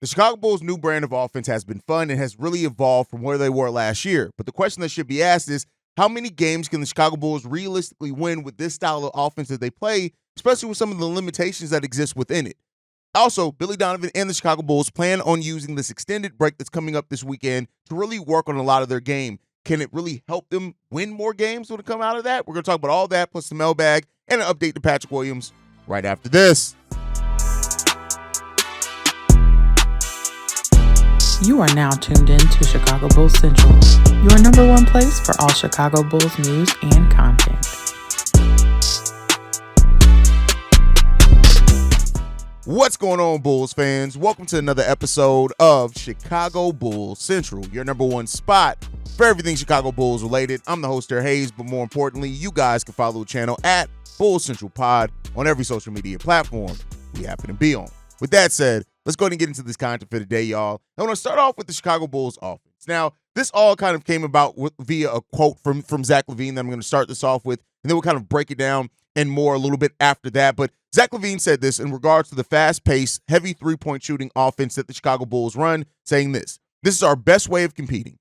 The Chicago Bulls' new brand of offense has been fun and has really evolved from where they were last year. But the question that should be asked is, how many games can the Chicago Bulls realistically win with this style of offense that they play, especially with some of the limitations that exist within it? Also, Billy Donovan and the Chicago Bulls plan on using this extended break that's coming up this weekend to really work on a lot of their game. Can it really help them win more games when it come out of that? We're going to talk about all that, plus the mailbag, and an update to Patrick Williams right after this. You are now tuned in to Chicago Bulls Central, your number one place for all Chicago Bulls news and content. What's going on, Bulls fans? Welcome to another episode of Chicago Bulls Central, your number one spot for everything Chicago Bulls related. I'm the host there, Haize, but more importantly, you guys can follow the channel at Bulls Central Pod on every social media platform we happen to be on. With that said, let's go ahead and get into this content for today, y'all. I want to start off with the Chicago Bulls offense. Now, this all kind of came about via a quote from Zach LaVine that I'm going to start this off with, and then we'll kind of break it down and more a little bit after that. But Zach LaVine said this in regards to the fast-paced, heavy three-point shooting offense that the Chicago Bulls run, saying this is our best way of competing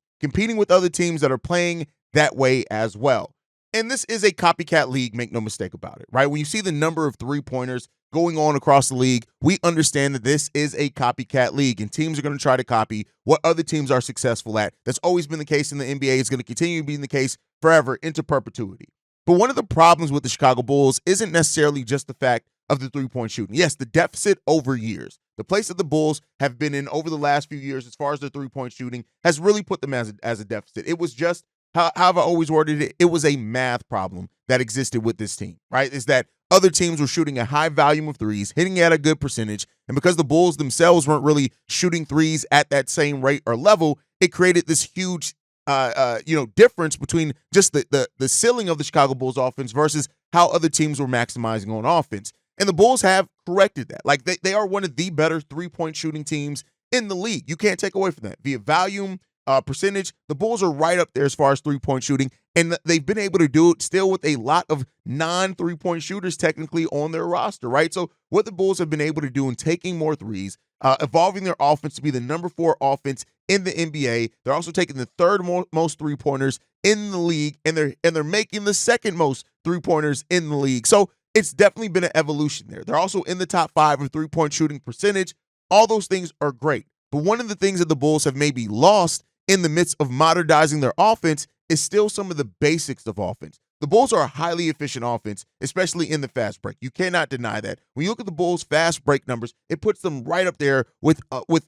with other teams that are playing that way as well. And this is a copycat league, make no mistake about it, right? When you see the number of three-pointers going on across the league, we understand that this is a copycat league, and teams are going to try to copy what other teams are successful at. That's always been the case in the NBA. It's going to continue to be the case forever into perpetuity. But one of the problems with the Chicago Bulls isn't necessarily just the fact of the three-point shooting. Yes, the deficit over years. The place that the Bulls have been in over the last few years as far as their three-point shooting has really put them as a deficit. It was just, how I've always worded it, it was a math problem that existed with this team, right? Is that other teams were shooting a high volume of threes, hitting at a good percentage, and because the Bulls themselves weren't really shooting threes at that same rate or level, it created this huge difference between just the ceiling of the Chicago Bulls offense versus how other teams were maximizing on offense. And the Bulls have corrected that. Like, they are one of the better three-point shooting teams in the league. You can't take away from that. Via volume, percentage, the Bulls are right up there as far as three-point shooting, and they've been able to do it still with a lot of non-three-point shooters technically on their roster, right? So what the Bulls have been able to do in taking more threes, evolving their offense to be the number 4 offense in the NBA. They're also taking the third most three-pointers in the league, and they're making the second most three-pointers in the league. So it's definitely been an evolution there. They're also in the top 5 of three-point shooting percentage. All those things are great. But one of the things that the Bulls have maybe lost in the midst of modernizing their offense is still some of the basics of offense. The Bulls are a highly efficient offense, especially in the fast break. You cannot deny that. When you look at the Bulls' fast break numbers, it puts them right up there with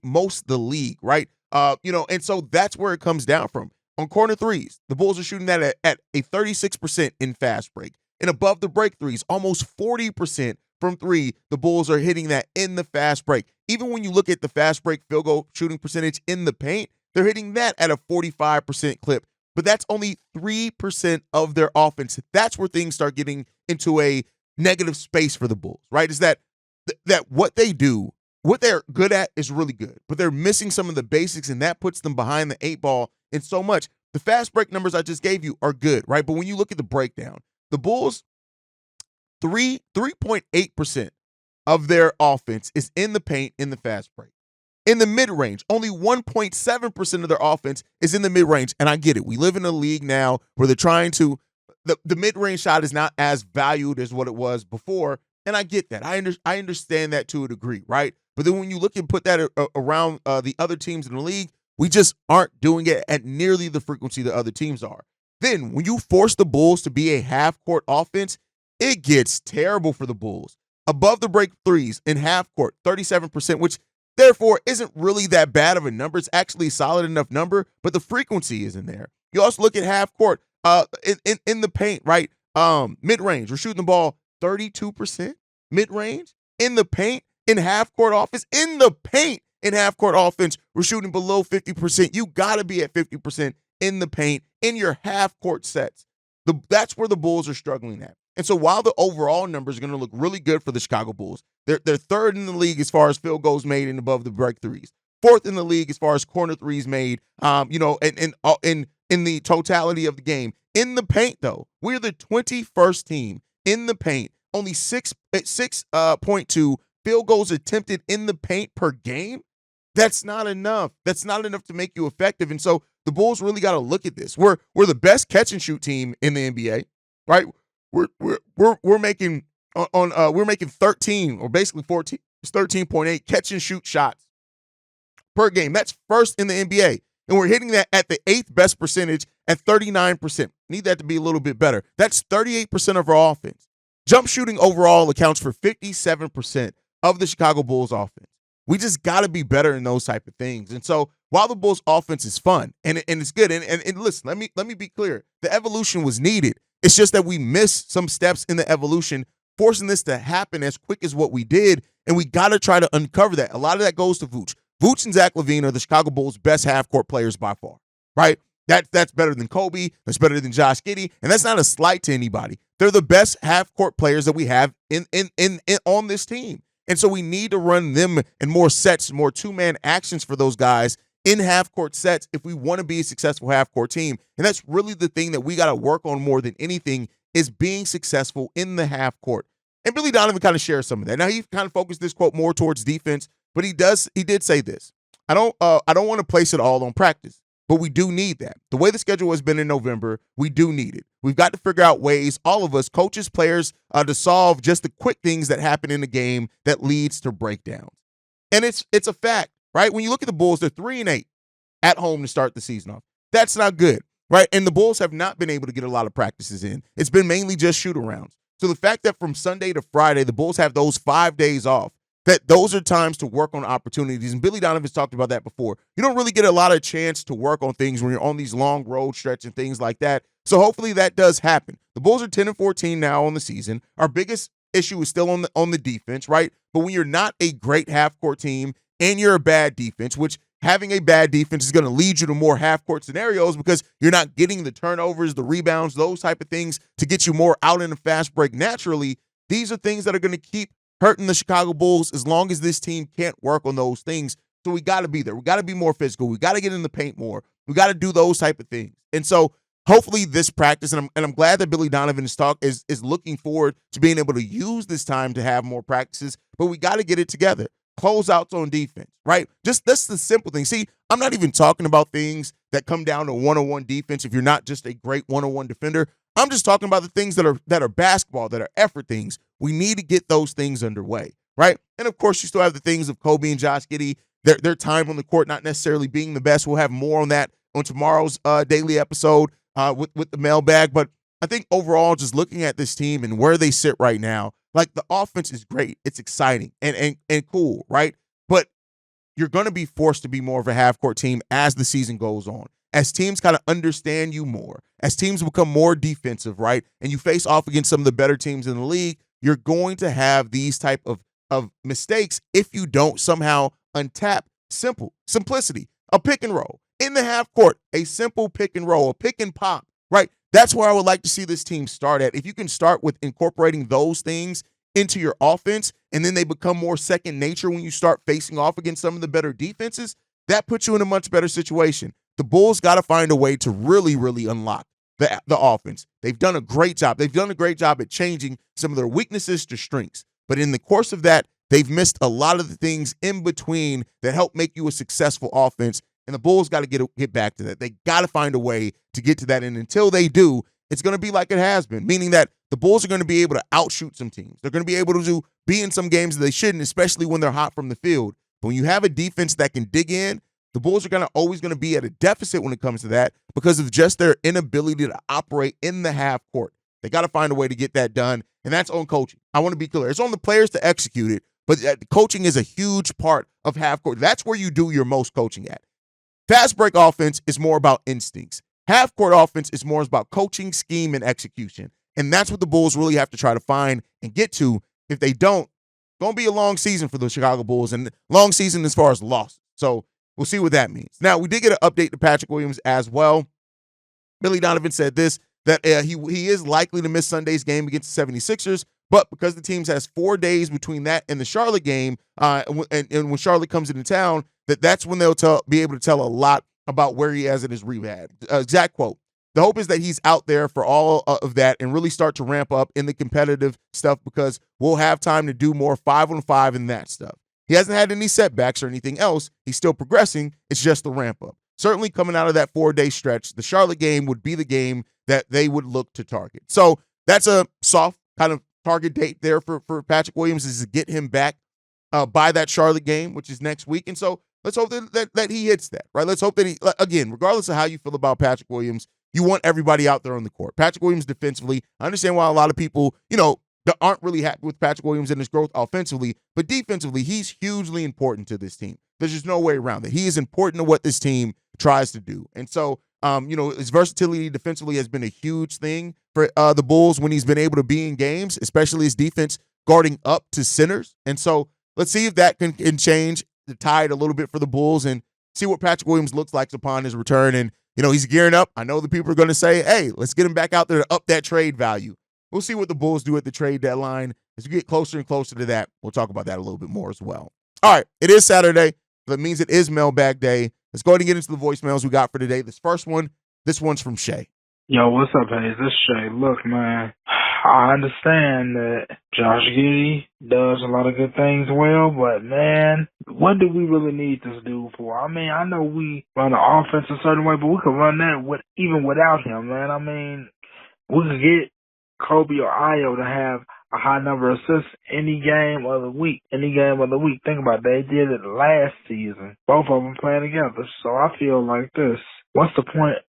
most of the league, right? And so that's where it comes down from. On corner threes, the Bulls are shooting that at a 36% in fast break. And above the break threes, almost 40% from three, the Bulls are hitting that in the fast break. Even when you look at the fast break field goal shooting percentage in the paint, they're hitting that at a 45% clip. But that's only 3% of their offense. That's where things start getting into a negative space for the Bulls, right? Is that what they do, what they're good at is really good, but they're missing some of the basics, and that puts them behind the 8 ball in so much. The fast break numbers I just gave you are good, right? But when you look at the breakdown, the Bulls, 3.8% of their offense is in the paint in the fast break. In the mid-range, only 1.7% of their offense is in the mid-range. And I get it. We live in a league now where they're trying to the mid-range shot is not as valued as what it was before. And I get that. I understand that to a degree, right? But then when you look and put that around the other teams in the league, we just aren't doing it at nearly the frequency that other teams are. Then when you force the Bulls to be a half-court offense, it gets terrible for the Bulls. Above the break threes in half-court, 37%, which therefore isn't really that bad of a number. It's actually a solid enough number, but the frequency isn't there. You also look at half-court in the paint, right? Mid-range, we're shooting the ball 32% mid-range. In the paint, in half-court offense, in the paint, in half-court offense, we're shooting below 50%. You got to be at 50% in the paint, in your half-court sets. That's where the Bulls are struggling at. And so while the overall numbers are going to look really good for the Chicago Bulls, they're third in the league as far as field goals made and above the break threes. Fourth in the league as far as corner threes made, in the totality of the game. In the paint, though, we're the 21st team in the paint. Only 6.2 field goals attempted in the paint per game. That's not enough. That's not enough to make you effective. And so the Bulls really got to look at this. We're the best catch and shoot team in the NBA, right? We're making we're making 13 or basically 14. It's 13.8 catch and shoot shots per game. That's first in the NBA. And we're hitting that at the 8th best percentage at 39%. Need that to be a little bit better. That's 38% of our offense. Jump shooting overall accounts for 57% of the Chicago Bulls offense. We just got to be better in those type of things. And so while the Bulls offense is fun and it's good, and listen, let me be clear. The evolution was needed. It's just that we missed some steps in the evolution, forcing this to happen as quick as what we did. And we got to try to uncover that. A lot of that goes to Vooch. Vooch and Zach LaVine are the Chicago Bulls' best half-court players by far, right? That's better than Coby. That's better than Josh Giddey. And that's not a slight to anybody. They're the best half-court players that we have in on this team. And so we need to run them in more sets, more two-man actions for those guys in half-court sets if we want to be a successful half-court team. And that's really the thing that we got to work on more than anything is being successful in the half-court. And Billy Donovan kind of shares some of that. Now, he kind of focused this quote more towards defense, but he did say this. I don't want to place it all on practice, but we do need that. The way the schedule has been in November, we do need it. We've got to figure out ways, all of us, coaches, players, to solve just the quick things that happen in the game that leads to breakdowns. And it's a fact, right? When you look at the Bulls, they're 3-8 at home to start the season off. That's not good, right? And the Bulls have not been able to get a lot of practices in. It's been mainly just shoot-arounds. So the fact that from Sunday to Friday, the Bulls have those 5 days off, that those are times to work on opportunities. And Billy Donovan's talked about that before. You don't really get a lot of chance to work on things when you're on these long road stretch and things like that. So hopefully that does happen. The Bulls are 10-14 now on the season. Our biggest issue is still on the defense, right? But when you're not a great half-court team and you're a bad defense, which having a bad defense is going to lead you to more half-court scenarios because you're not getting the turnovers, the rebounds, those type of things to get you more out in a fast break naturally. These are things that are going to keep hurting the Chicago Bulls as long as this team can't work on those things. So we got to be there. We got to be more physical. We got to get in the paint more. We got to do those type of things. And so hopefully this practice, and I'm glad that Billy Donovan is looking forward to being able to use this time to have more practices, but we got to get it together. Closeouts on defense, right? Just that's the simple thing. See, I'm not even talking about things that come down to one-on-one defense if you're not just a great one-on-one defender. I'm just talking about the things that are basketball, that are effort things. We need to get those things underway, right? And of course, you still have the things of Coby and Josh Giddey, their time on the court not necessarily being the best. We'll have more on that on tomorrow's daily episode with the mailbag. But I think overall, just looking at this team and where they sit right now, like the offense is great. It's exciting and cool, right? But you're going to be forced to be more of a half-court team as the season goes on. As teams kind of understand you more, as teams become more defensive, right? And you face off against some of the better teams in the league, you're going to have these type of mistakes if you don't somehow untap simplicity, a pick and roll. In the half court, a simple pick and roll, a pick and pop, right? That's where I would like to see this team start at. If you can start with incorporating those things into your offense, and then they become more second nature when you start facing off against some of the better defenses, that puts you in a much better situation. The Bulls got to find a way to really, really unlock the offense. They've done a great job. They've done a great job at changing some of their weaknesses to strengths. But in the course of that, they've missed a lot of the things in between that help make you a successful offense. And the Bulls got to get back to that. They got to find a way to get to that. And until they do, it's going to be like it has been, meaning that the Bulls are going to be able to outshoot some teams. They're going to be able to be in some games that they shouldn't, especially when they're hot from the field. But when you have a defense that can dig in, the Bulls are always going to be at a deficit when it comes to that because of just their inability to operate in the half court. They got to find a way to get that done, and that's on coaching. I want to be clear. It's on the players to execute it, but coaching is a huge part of half court. That's where you do your most coaching at. Fast break offense is more about instincts. Half court offense is more about coaching, scheme, and execution, and that's what the Bulls really have to try to find and get to. If they don't, it's going to be a long season for the Chicago Bulls, and long season as far as losses. So we'll see what that means. Now, we did get an update to Patrick Williams as well. Billy Donovan said this, that he is likely to miss Sunday's game against the 76ers, but because the teams has 4 days between that and the Charlotte game, and when Charlotte comes into town, that's when they'll be able to tell a lot about where he is in his rehab. Exact quote. The hope is that he's out there for all of that and really start to ramp up in the competitive stuff because we'll have time to do more 5-on-5 and that stuff. He hasn't had any setbacks or anything else. He's still progressing. It's just the ramp up. Certainly coming out of that 4-day stretch, the Charlotte game would be the game that they would look to target. So that's a soft kind of target date there for Patrick Williams, is to get him back by that Charlotte game, which is next week. And so let's hope that he hits that, right? Let's hope that he, again, regardless of how you feel about Patrick Williams, you want everybody out there on the court. Patrick Williams defensively, I understand why a lot of people, that aren't really happy with Patrick Williams and his growth offensively, but defensively, he's hugely important to this team. There's just no way around it. He is important to what this team tries to do. And so, his versatility defensively has been a huge thing for the Bulls when he's been able to be in games, especially his defense guarding up to centers. And so let's see if that can change the tide a little bit for the Bulls and see what Patrick Williams looks like upon his return. And, he's gearing up. I know the people are going to say, hey, let's get him back out there to up that trade value. We'll see what the Bulls do at the trade deadline. As we get closer and closer to that, we'll talk about that a little bit more as well. All right, it is Saturday. That means it is Mailbag Day. Let's go ahead and get into the voicemails we got for today. This one's from Shay. Yo, what's up, Haize? This is Shay. Look, man, I understand that Josh Giddey does a lot of good things well, but, man, what do we really need this dude for? I mean, I know we run the offense a certain way, but we could run that even without him, man. I mean, we could get Coby or Ayo to have a high number of assists any game of the week. Think about it. They did it last season. Both of them playing together. So I feel like this. What's the point?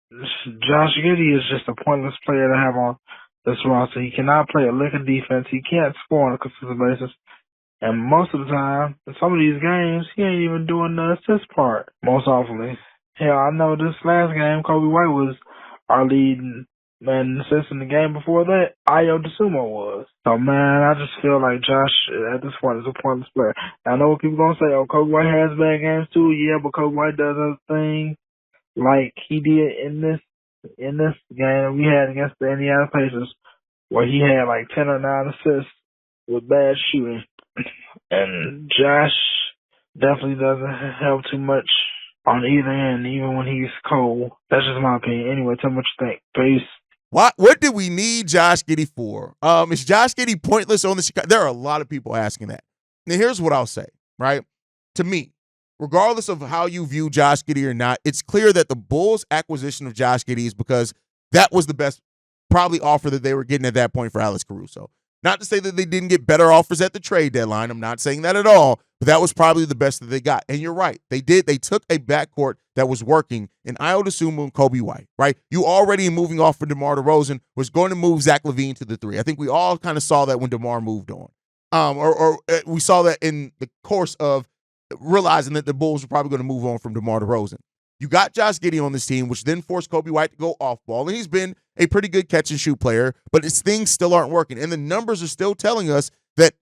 Josh Giddey is just a pointless player to have on this roster. He cannot play a lick of defense. He can't score on a consistent basis. And most of the time, in some of these games, he ain't even doing the assist part, most often. Hell, I know this last game, Coby White was our leading man in assists in the game before that. Ayo Dosumo was. So, man, I just feel like Josh, at this point, is a pointless player. I know what people going to say, oh, Coby White has bad games too. Yeah, but Coby White does other things like he did in this game we had against the Indiana Pacers, where he had like 10 or 9 assists with bad shooting. And Josh definitely doesn't help too much on either end, even when he's cold. That's just my opinion. Anyway, tell me what you think. Peace. What did we need Josh Giddey for? Is Josh Giddey pointless on the Chicago? There are a lot of people asking that. Now, here's what I'll say, right? To me, regardless of how you view Josh Giddey or not, it's clear that the Bulls' acquisition of Josh Giddey is because that was the best probably offer that they were getting at that point for Alex Caruso. Not to say that they didn't get better offers at the trade deadline. I'm not saying that at all, but that was probably the best that they got. And you're right. They did. They took a backcourt that was working in Ayo Dosunmu and Coby White, right? You already moving off for DeMar DeRozan was going to move Zach LaVine to the 3. I think we all kind of saw that when DeMar moved on. Or we saw that in the course of realizing that the Bulls were probably going to move on from DeMar DeRozan. You got Josh Giddey on this team, which then forced Coby White to go off ball, and he's been a pretty good catch and shoot player, but his things still aren't working. And the numbers are still telling us that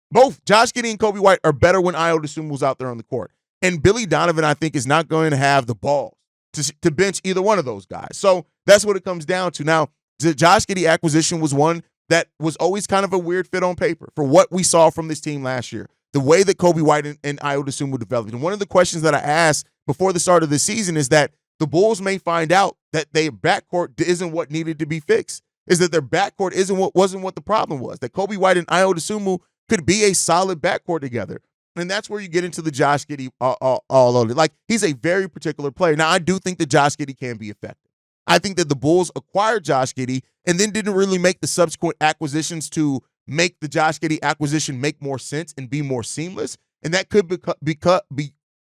both Josh Giddey and Coby White are better when Ayo Dosunmu's out there on the court. And Billy Donovan, I think, is not going to have the balls to bench either one of those guys. So that's what it comes down to. Now, the Josh Giddey acquisition was one that was always kind of a weird fit on paper for what we saw from this team last year, the way that Coby White and Ayo Dosunmu developed. And one of the questions that I asked before the start of the season is that the Bulls may find out that their backcourt isn't what needed to be fixed, is that their backcourt wasn't what the problem was, that Coby White and Ayo Dosunmu could be a solid backcourt together. And that's where you get into the Josh Giddey all over. Like, he's a very particular player. Now, I do think that Josh Giddey can be effective. I think that the Bulls acquired Josh Giddey and then didn't really make the subsequent acquisitions to make the Josh Giddey acquisition make more sense and be more seamless. And that could be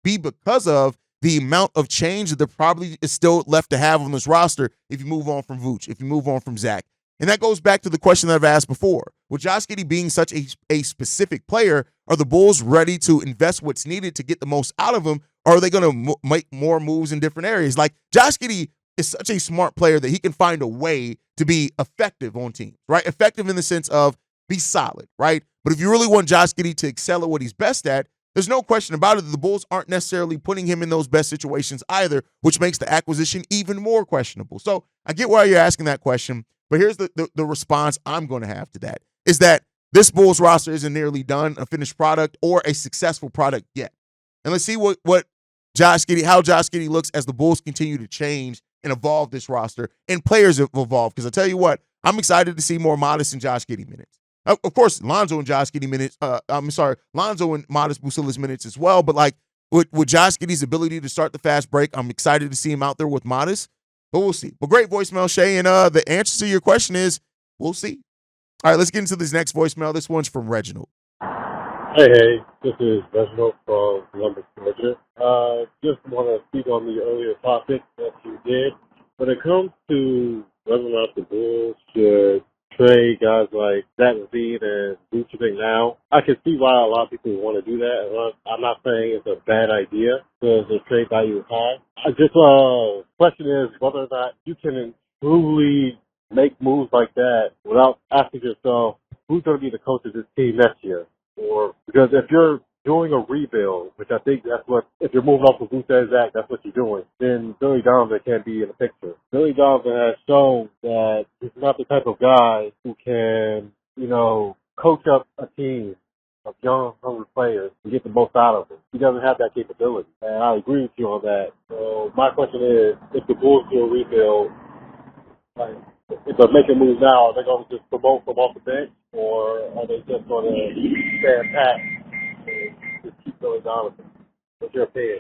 because of the amount of change that there probably is still left to have on this roster if you move on from Vooch, if you move on from Zach. And that goes back to the question that I've asked before. With Josh Giddey being such a specific player, are the Bulls ready to invest what's needed to get the most out of him, or are they going to make more moves in different areas? Like, Josh Giddey is such a smart player that he can find a way to be effective on teams, right? Effective in the sense of be solid, right? But if you really want Josh Giddey to excel at what he's best at, there's no question about it that the Bulls aren't necessarily putting him in those best situations either, which makes the acquisition even more questionable. So I get why you're asking that question, but here's the response I'm going to have to that, is that this Bulls roster isn't nearly done, a finished product or a successful product yet. And let's see how Josh Giddey looks as the Bulls continue to change and evolve this roster and players have evolved. Because I tell you what, I'm excited to see more modest and Josh Giddey minutes. Of course, Lonzo and Josh Giddey minutes. Lonzo and Modest Busilla's minutes as well. But like with Josh Giddey's ability to start the fast break, I'm excited to see him out there with Modest. But we'll see. But great voicemail, Shay. And the answer to your question is we'll see. All right, let's get into this next voicemail. This one's from Reginald. Hey, this is Reginald from Columbus, Georgia. Just want to speak on the earlier topic that you did. When it comes to whether or not the Bulls should trade guys like Zach LaVine and Vucevic now, I can see why a lot of people want to do that. And I'm not saying it's a bad idea because the trade value is high. I just question is whether or not you can truly make moves like that without asking yourself who's going to be the coach of this team next year. Or because if you're doing a rebuild, which I think that's what, if you're moving off of Vucevic, Zach, that's what you're doing, then Billy Donovan can't be in the picture. Billy Donovan has shown that he's not the type of guy who can, coach up a team of young, hungry players and get the most out of them. He doesn't have that capability. And I agree with you on that. So my question is, if the Bulls do a rebuild, like, if they're making moves now, are they going to just promote from off the bench, or are they just going to stand pat and just keep Billy Donovan? What's your opinion?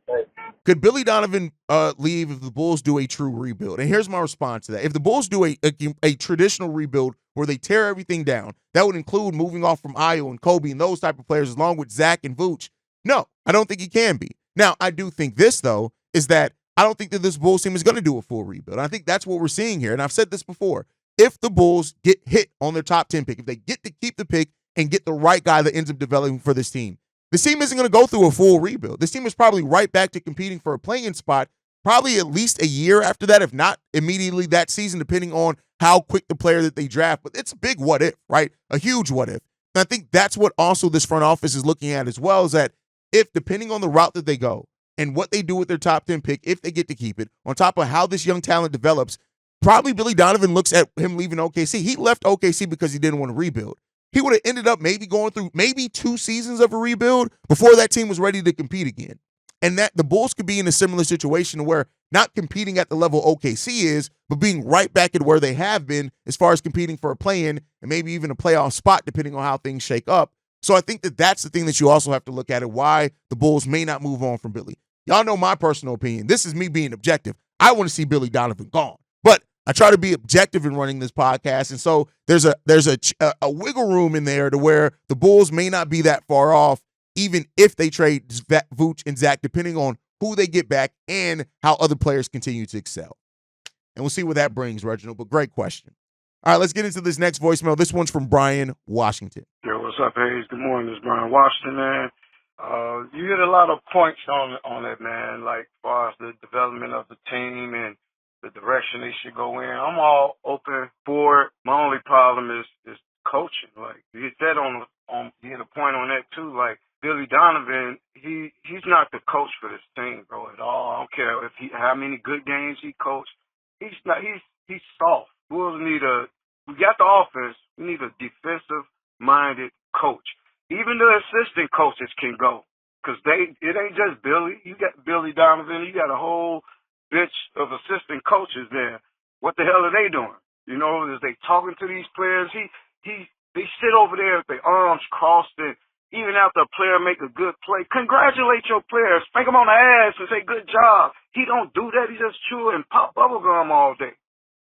Thanks. Could Billy Donovan leave if the Bulls do a true rebuild? And here's my response to that. If the Bulls do a traditional rebuild where they tear everything down, that would include moving off from Ayo and Coby and those type of players along with Zach and Vooch. No, I don't think he can be. Now, I do think this, though, is that I don't think that this Bulls team is going to do a full rebuild. I think that's what we're seeing here. And I've said this before. If the Bulls get hit on their top 10 pick, if they get to keep the pick and get the right guy that ends up developing for this team isn't going to go through a full rebuild. This team is probably right back to competing for a playing spot, probably at least a year after that, if not immediately that season, depending on how quick the player that they draft. But it's a big what if, right? A huge what if. And I think that's what also this front office is looking at as well, is that if, depending on the route that they go, and what they do with their top 10 pick, if they get to keep it, on top of how this young talent develops, probably Billy Donovan looks at him leaving OKC. He left OKC because he didn't want to rebuild. He would have ended up maybe going through maybe 2 seasons of a rebuild before that team was ready to compete again. And that the Bulls could be in a similar situation where not competing at the level OKC is, but being right back at where they have been as far as competing for a play-in and maybe even a playoff spot, depending on how things shake up. So I think that that's the thing that you also have to look at, and why the Bulls may not move on from Billy. Y'all know my personal opinion. This is me being objective. I want to see Billy Donovan gone, but I try to be objective in running this podcast, and so there's a wiggle room in there to where the Bulls may not be that far off, even if they trade Vooch and Zach, depending on who they get back and how other players continue to excel. And we'll see where that brings, Reginald. But great question. All right, let's get into this next voicemail. This one's from Brian Washington. Yo, what's up, Haize? Good morning. This is Brian Washington, man. You hit a lot of points on it, man, like as far as the development of the team and the direction they should go in. I'm all open for it. My only problem is coaching. Like you hit that you hit a point on that too. Like Billy Donovan, he's not the coach for this team, bro, at all. I don't care how many good games he coached. He's soft. We got the offense. We need a defensive-minded coach. Even the assistant coaches can go, because it ain't just Billy. You got Billy Donovan. You got a whole bitch of assistant coaches there. What the hell are they doing? Is they talking to these players? They sit over there with their arms crossed, and even after a player make a good play, congratulate your players, spank them on the ass and say good job. He don't do that. He just chew and pop bubble gum all day.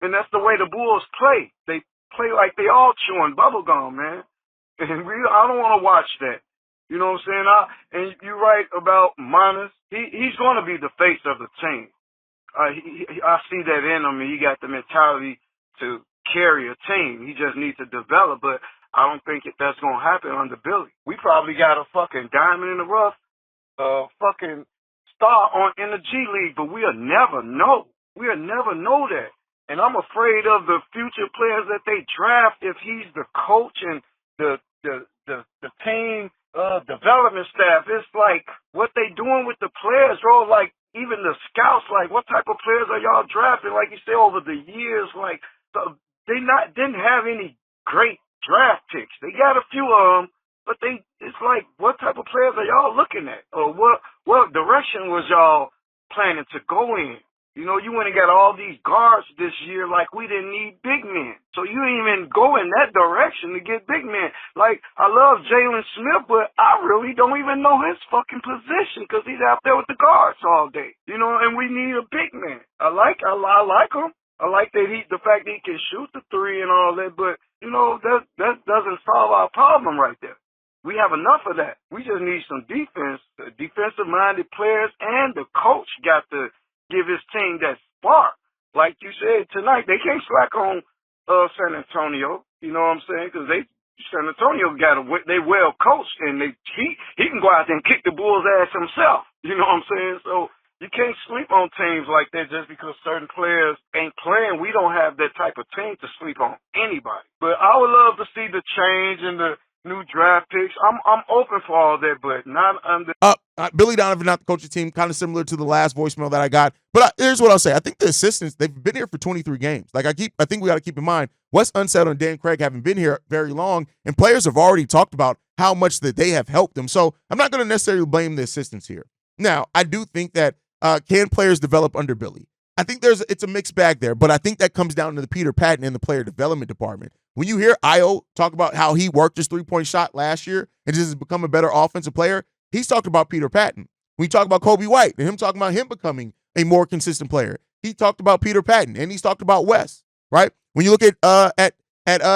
And that's the way the Bulls play. They play like they all chewing bubble gum, man. And I don't want to watch that. You know what I'm saying? And you're right about Manas. He's going to be the face of the team. I see that in him, and he got the mentality to carry a team. He just needs to develop, but I don't think that's going to happen under Billy. We probably got a fucking diamond in the rough, fucking star in the G League, but we'll never know. We'll never know that. And I'm afraid of the future players that they draft if he's the coach and the team development staff. It's like what they doing with the players, bro. Like even the scouts, like what type of players are y'all drafting? Like you say, over the years, like didn't have any great draft picks. They got a few of them, but it's like what type of players are y'all looking at, or what direction was y'all planning to go in? You know, you went and got all these guards this year like we didn't need big men. So you didn't even go in that direction to get big men. Like, I love Jalen Smith, but I really don't even know his fucking position because he's out there with the guards all day. You know, and we need a big man. I like him. I like that the fact that he can shoot the three and all that, but, you know, that doesn't solve our problem right there. We have enough of that. We just need some defense, defensive-minded players, and the coach got to give his team that spark. Like you said tonight, they can't slack on San Antonio. You know what I'm saying? Because San Antonio they well coached, and he can go out there and kick the Bulls' ass himself. You know what I'm saying? So you can't sleep on teams like that just because certain players ain't playing. We don't have that type of team to sleep on anybody. But I would love to see the change and the new draft picks. I'm open for all that, but not under. Billy Donovan, not the coach of the team, kind of similar to the last voicemail that I got. But here's what I'll say. I think the assistants, they've been here for 23 games. Like I think we got to keep in mind, Wes Unseld and Dan Craig haven't been here very long, and players have already talked about how much that they have helped them. So I'm not going to necessarily blame the assistants here. Now, I do think that can players develop under Billy? I think it's a mixed bag there, but I think that comes down to the Peter Patton and the player development department. When you hear Io talk about how he worked his three-point shot last year and just has become a better offensive player, he's talked about Peter Patton. When you talk about Coby White and him talking about him becoming a more consistent player, he talked about Peter Patton and he's talked about Wes, right? When you look at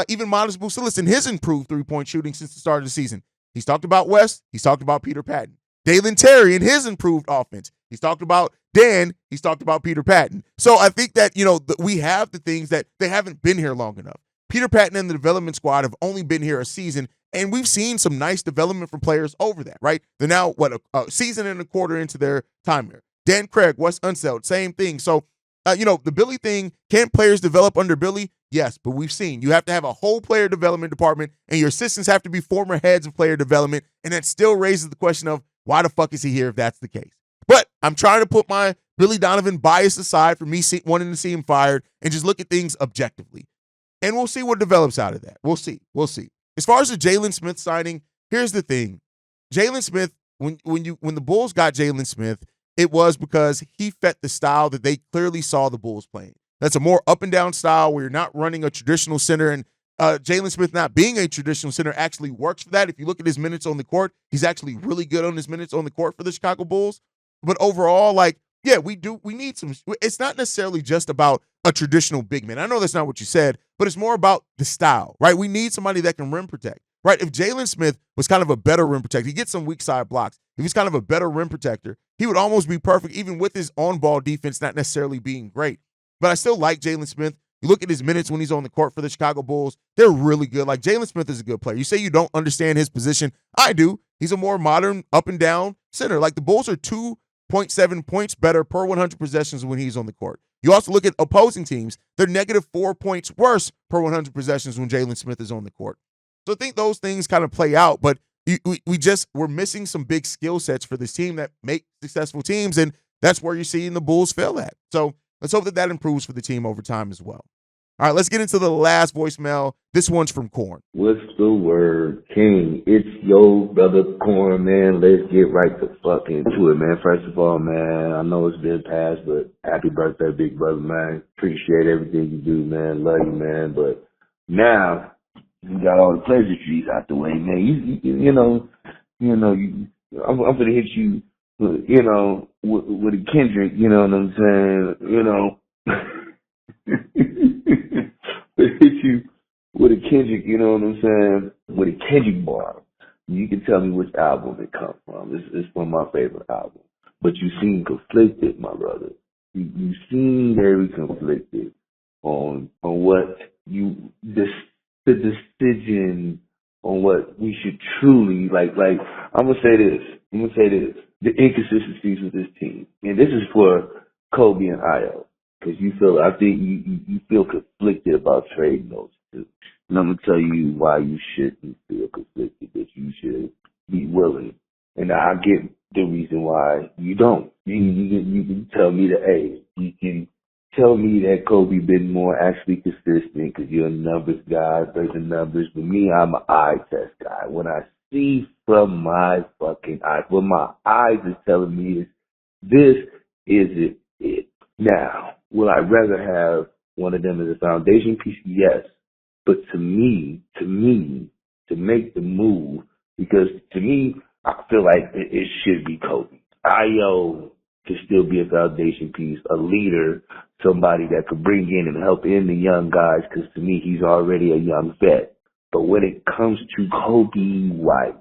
even Modest Bucilis and his improved three-point shooting since the start of the season, he's talked about Wes, he's talked about Peter Patton. Dalen Terry and his improved offense, he's talked about Dan, he's talked about Peter Patton. So I think that, we have the things that they haven't been here long enough. Peter Patton and the development squad have only been here a season, and we've seen some nice development from players over that, right? They're now, a season and a quarter into their time here. Dan Craig, Wes Unseld, same thing. So, the Billy thing, can players develop under Billy? Yes, but we've seen you have to have a whole player development department, and your assistants have to be former heads of player development, and that still raises the question of why the fuck is he here if that's the case? But I'm trying to put my Billy Donovan bias aside for me wanting to see him fired and just look at things objectively. And we'll see what develops out of that. We'll see. As far as the Jalen Smith signing, here's the thing. Jalen Smith, when the Bulls got Jalen Smith, it was because he fit the style that they clearly saw the Bulls playing. That's a more up and down style where you're not running a traditional center, and Jalen Smith not being a traditional center actually works for that. If you look at his minutes on the court, he's actually really good on his minutes on the court for the Chicago Bulls. But overall, we need some. It's not necessarily just about a traditional big man. I know that's not what you said, but it's more about the style, right? We need somebody that can rim protect, right? If Jalen Smith was kind of a better rim protector, he gets some weak side blocks. If he's kind of a better rim protector, he would almost be perfect, even with his on-ball defense not necessarily being great. But I still like Jalen Smith. You look at his minutes when he's on the court for the Chicago Bulls, they're really good. Like, Jalen Smith is a good player. You say you don't understand his position. I do. He's a more modern, up-and-down center. Like, the Bulls are 2.7 points better per 100 possessions when he's on the court. You also look at opposing teams. They're negative 4 points worse per 100 possessions when Jalen Smith is on the court. So I think those things kind of play out, but we're missing some big skill sets for this team that make successful teams, and that's where you're seeing the Bulls fail at. So let's hope that improves for the team over time as well. All right, let's get into the last voicemail. This one's from Corn. What's the word, King? It's your brother Corn, man. Let's get right to fucking to it, man. First of all, man, I know it's been past, but happy birthday, big brother, man. Appreciate everything you do, man. Love you, man. But now you got all the pleasantries out the way, man. I'm gonna hit you, with a Kendrick. You know what I'm saying? Hit you with a Kendrick, you know what I'm saying? With a Kendrick bar. You can tell me which album it comes from. It's from my favorite album. But you seem conflicted, my brother. You seem very conflicted on what the decision on what we should truly like. I'm gonna say this. The inconsistencies with this team, and this is for Coby and Io. Because I think you feel conflicted about trading those two. And I'm going to tell you why you shouldn't feel conflicted, that you should be willing. And I get the reason why you don't. You can tell me you can tell me that Coby been more actually consistent because you're a numbers guy, based on numbers. But me, I'm an eye test guy. When I see from my fucking eyes, what my eyes is telling me is this isn't it. Now, will I rather have one of them as a foundation piece? Yes. But to make the move, because to me, I feel like it should be Coby. Io could still be a foundation piece, a leader, somebody that could bring in and help in the young guys, because to me, he's already a young vet. But when it comes to Coby White,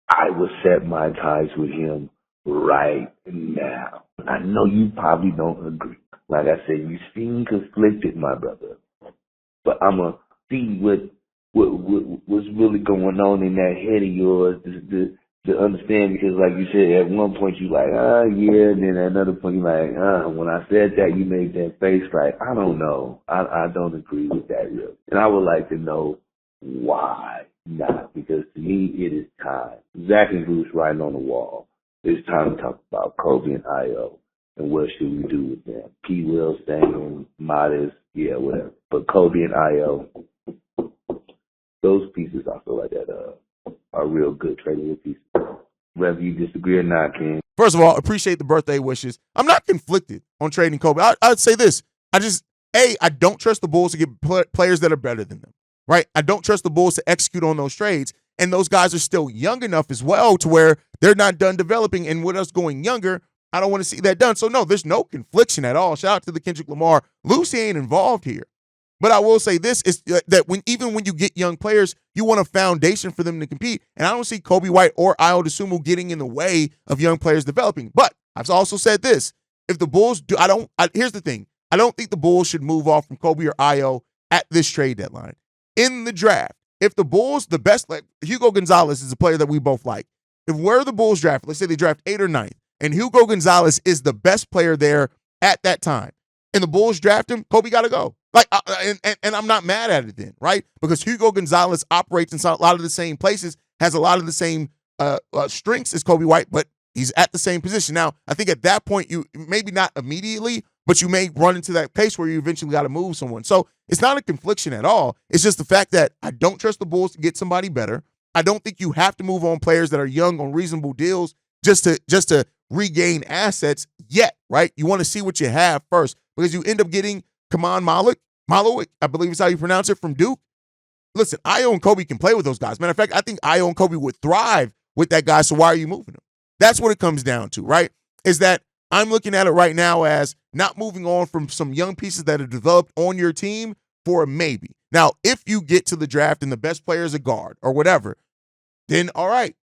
I would set my ties with him right now. I know you probably don't agree. Like I said, you seem conflicted, my brother. But I'm going to see what's really going on in that head of yours to understand, because like you said, at one point you like, yeah, and then at another point you like, when I said that, you made that face like, I don't know. I don't agree with that really. And I would like to know why not, because to me it is time. Zach and Bruce writing on the wall. It's time to talk about Coby and Io and what should we do with them. P. Will saying modest, yeah, whatever. But Coby and Io, those pieces I feel like that are real good tradable pieces. Whether you disagree or not, Ken. First of all, appreciate the birthday wishes. I'm not conflicted on trading Coby. I'd say this. I don't trust the Bulls to get players that are better than them, right? I don't trust the Bulls to execute on those trades. And those guys are still young enough as well to where they're not done developing. And with us going younger, I don't want to see that done. So, no, there's no confliction at all. Shout out to the Kendrick Lamar. Lucy ain't involved here. But I will say this, is that even when you get young players, you want a foundation for them to compete. And I don't see Coby White or Ayo Dosunmu getting in the way of young players developing. But I've also said this. If the Bulls do, here's the thing. I don't think the Bulls should move off from Coby or Ayo at this trade deadline. In the draft, if the Bulls, the best, like Hugo Gonzalez is a player that we both like. If we're the Bulls draft, let's say they draft 8th or 9th, and Hugo Gonzalez is the best player there at that time, and the Bulls draft him, Coby got to go. And I'm not mad at it then, right? Because Hugo Gonzalez operates in a lot of the same places, has a lot of the same strengths as Coby White, but he's at the same position. Now, I think at that point, you maybe not immediately, but you may run into that case where you eventually got to move someone. So it's not a confliction at all. It's just the fact that I don't trust the Bulls to get somebody better. I don't think you have to move on players that are young on reasonable deals just to regain assets yet, right? You want to see what you have first, because you end up getting Kaman Malowick, I believe is how you pronounce it, from Duke. Listen, Ayo and Coby can play with those guys. Matter of fact, I think Ayo and Coby would thrive with that guy, so why are you moving them? That's what it comes down to, right? Is that I'm looking at it right now as not moving on from some young pieces that are developed on your team for a maybe. Now, if you get to the draft and the best player is a guard or whatever, then all right,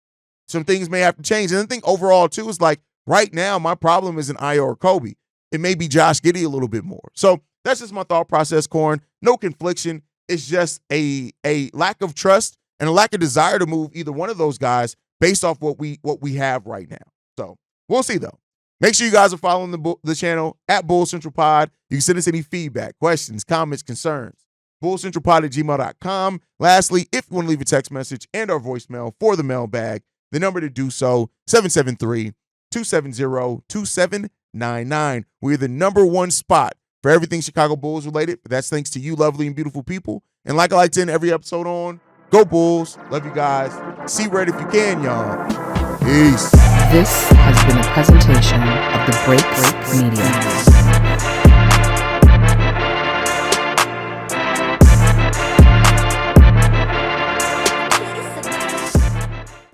some things may have to change. And I think overall, too, is like right now, my problem isn't Ayo or Coby. It may be Josh Giddey a little bit more. So that's just my thought process, Corn. No confliction. It's just a lack of trust and a lack of desire to move either one of those guys based off what we have right now. So we'll see, though. Make sure you guys are following the channel at Bull Central Pod. You can send us any feedback, questions, comments, concerns. BullCentralPod@gmail.com. Lastly, if you want to leave a text message and our voicemail for the mailbag, the number to do so, 773-270-2799. We're the #1 spot for everything Chicago Bulls related, but that's thanks to you lovely and beautiful people. And like I like to end every episode on, go Bulls. Love you guys. See red if you can, y'all. Peace. This has been a presentation of the Break Media.